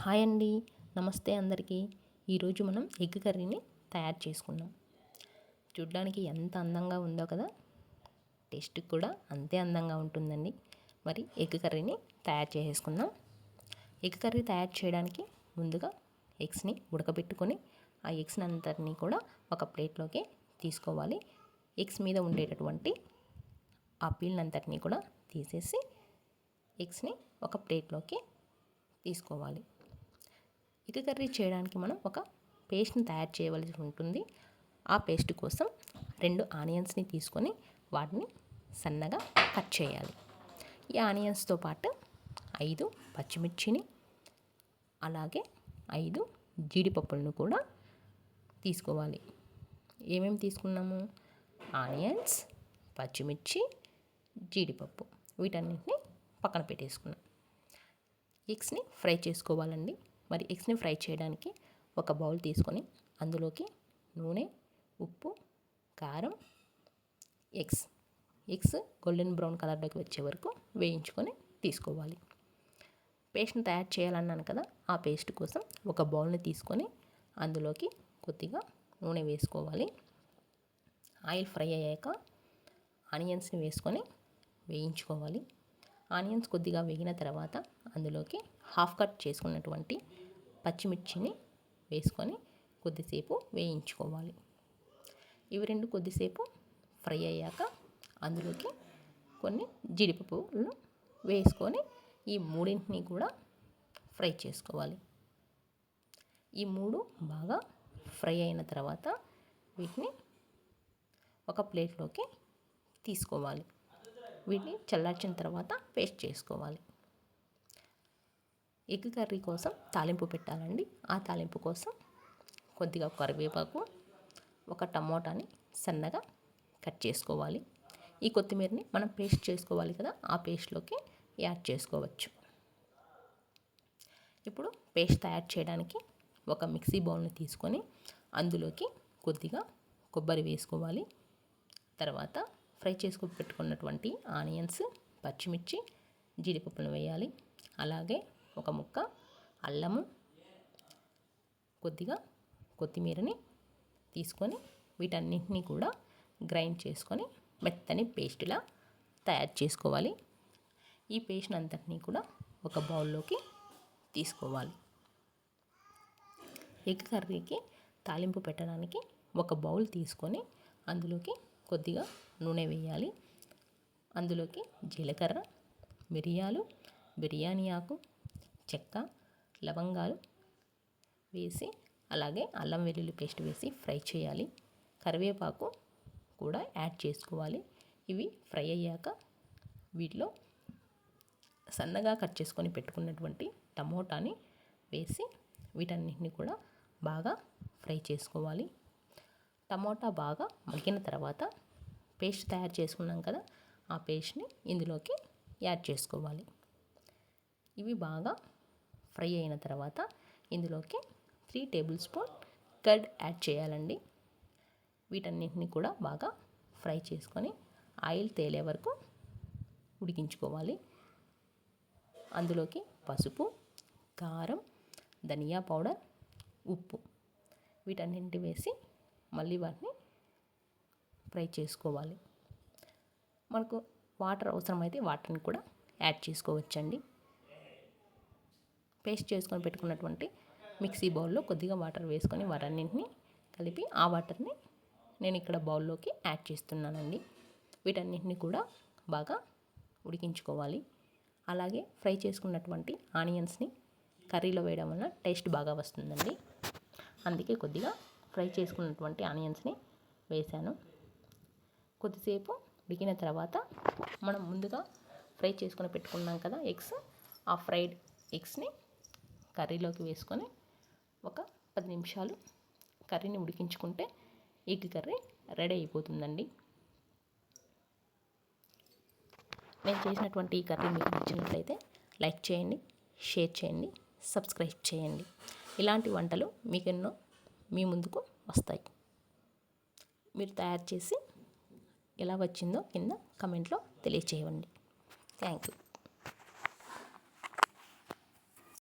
Hi అండి, నమస్తే అందరికీ. ఈరోజు మనం ఎగ్ కర్రీని తయారు చేసుకున్నాం. చూడ్డానికి ఎంత అందంగా ఉందో కదా, టేస్ట్ కూడా అంతే అందంగా ఉంటుందండి. మరి ఎగ్ కర్రీని తయారు చేసుకుందాం. ఎగ్ కర్రీ తయారు చేయడానికి ముందుగా ఎగ్స్ని ఉడకబెట్టుకొని ఆ ఎగ్స్ని అంతటినీ కూడా ఒక ప్లేట్లోకి తీసుకోవాలి. ఎగ్స్ మీద ఉండేటటువంటి ఆ పీల్నంతటినీ కూడా తీసేసి ఎగ్స్ని ఒక ప్లేట్లోకి తీసుకోవాలి. ఎగ్ కర్రీ చేయడానికి మనం ఒక పేస్ట్ని తయారు చేయవలసి ఉంటుంది. ఆ పేస్ట్ కోసం 2 ఆనియన్స్ని తీసుకొని వాటిని సన్నగా కట్ చేయాలి. ఈ ఆనియన్స్తో పాటు 5 పచ్చిమిర్చిని, అలాగే 5 జీడిపప్పులను కూడా తీసుకోవాలి. ఏమేమి తీసుకున్నాము? ఆనియన్స్, పచ్చిమిర్చి, జీడిపప్పు, వీటన్నిటిని పక్కన పెట్టేసుకున్నాం. ఎగ్స్ని ఫ్రై చేసుకోవాలండి. మరి ఎగ్స్ని ఫ్రై చేయడానికి ఒక బౌల్ తీసుకొని అందులోకి నూనె, ఉప్పు, కారం, ఎగ్స్ గోల్డెన్ బ్రౌన్ కలర్లోకి వచ్చే వరకు వేయించుకొని తీసుకోవాలి. పేస్ట్ని తయారు చేయాలన్నాను కదా, ఆ పేస్ట్ కోసం ఒక బౌల్ని తీసుకొని అందులోకి కొద్దిగా నూనె వేసుకోవాలి. ఆయిల్ ఫ్రై అయ్యాక ఆనియన్స్ని వేసుకొని వేయించుకోవాలి. ఆనియన్స్ కొద్దిగా వేగిన తర్వాత అందులోకి హాఫ్ కట్ చేసుకున్నటువంటి పచ్చిమిర్చిని వేసుకొని కొద్దిసేపు వేయించుకోవాలి. ఇవి 2 కొద్దిసేపు ఫ్రై అయ్యాక అందులోకి కొన్ని జీడిపప్పులు వేసుకొని ఈ మూడింటిని కూడా ఫ్రై చేసుకోవాలి. ఈ 3 బాగా ఫ్రై అయిన తర్వాత వీటిని ఒక ప్లేట్లోకి తీసుకోవాలి. వీటిని చల్లార్చిన తర్వాత పేస్ట్ చేసుకోవాలి. ఎగ్ కర్రీ కోసం తాలింపు పెట్టాలండి. ఆ తాలింపు కోసం కొద్దిగా కరివేపాకు, ఒక టమోటాని సన్నగా కట్ చేసుకోవాలి. ఈ కొత్తిమీరని మనం పేస్ట్ చేసుకోవాలి కదా, ఆ పేస్ట్లోకి యాడ్ చేసుకోవచ్చు. ఇప్పుడు పేస్ట్ తయారు చేయడానికి ఒక మిక్సీ బౌల్ని తీసుకొని అందులోకి కొద్దిగా కొబ్బరి వేసుకోవాలి. తర్వాత ఫ్రై చేసుకొని పెట్టుకున్నటువంటి ఆనియన్స్, పచ్చిమిర్చి, జీడిపప్పులను వేయాలి. అలాగే ఒక ముక్క అల్లము, కొద్దిగా కొత్తిమీరని తీసుకొని వీటన్నింటినీ కూడా గ్రైండ్ చేసుకొని మెత్తని పేస్ట్లా తయారు చేసుకోవాలి. ఈ పేస్ట్ అంతటినీ కూడా ఒక బౌల్లోకి తీసుకోవాలి. ఎగ్ కర్రీకి తాలింపు పెట్టడానికి ఒక బౌల్ తీసుకొని అందులోకి కొద్దిగా నూనె వేయాలి. అందులోకి జీలకర్ర, మిరియాలు, బిర్యానీ ఆకు, చెక్క, లవంగాలు వేసి అలాగే అల్లం వెల్లుల్లి పేస్ట్ వేసి ఫ్రై చేయాలి. కరివేపాకు కూడా యాడ్ చేసుకోవాలి. ఇవి ఫ్రై అయ్యాక వీటిలో సన్నగా కట్ చేసుకొని పెట్టుకున్నటువంటి టమోటాని వేసి వీటన్నిటిని కూడా బాగా ఫ్రై చేసుకోవాలి. టమోటా బాగా మగ్గిన తర్వాత పేస్ట్ తయారు చేసుకున్నాం కదా, ఆ పేస్ట్ని ఇందులోకి యాడ్ చేసుకోవాలి. ఇవి బాగా ఫ్రై అయిన తర్వాత ఇందులోకి 3 టేబుల్ స్పూన్ కర్డ్ యాడ్ చేయాలండి. వీటన్నిటిని కూడా బాగా ఫ్రై చేసుకొని ఆయిల్ తేలే వరకు ఉడికించుకోవాలి. అందులోకి పసుపు, కారం, ధనియా పౌడర్, ఉప్పు వీటన్నింటి వేసి మళ్ళీ వాటిని ఫ్రై చేసుకోవాలి. మనకు వాటర్ అవసరమైతే వాటర్ని కూడా యాడ్ చేసుకోవచ్చండి. పేస్ట్ చేసుకొని పెట్టుకున్నటువంటి మిక్సీ బౌల్లో కొద్దిగా వాటర్ వేసుకొని వాటన్నింటిని కలిపి ఆ వాటర్ని నేను ఇక్కడ బౌల్లోకి యాడ్ చేస్తున్నానండి. వీటన్నింటిని కూడా బాగా ఉడికించుకోవాలి. అలాగే ఫ్రై చేసుకున్నటువంటి ఆనియన్స్ని కర్రీలో వేయడం వల్ల టేస్ట్ బాగా వస్తుందండి. అందుకే కొద్దిగా ఫ్రై చేసుకున్నటువంటి ఆనియన్స్ని వేశాను. కొద్దిసేపు ఉడికిన తర్వాత మనం ముందుగా ఫ్రై చేసుకొని పెట్టుకున్నాం కదా ఎగ్స్, ఆ ఫ్రైడ్ ఎగ్స్ని కర్రీలోకి వేసుకొని ఒక 10 నిమిషాలు కర్రీని ఉడికించుకుంటే ఎగ్ కర్రీ రెడీ అయిపోతుందండి. నేను చేసినటువంటి ఈ కర్రీ మీకు నచ్చినట్లయితే లైక్ చేయండి, షేర్ చేయండి, సబ్స్క్రైబ్ చేయండి. ఇలాంటి వంటలు మీకెన్నో మీ ముందుకు వస్తాయి. మీరు తయారు చేసి ఎలా వచ్చిందో కింద కమెంట్లో తెలియచేయండి. Thank you.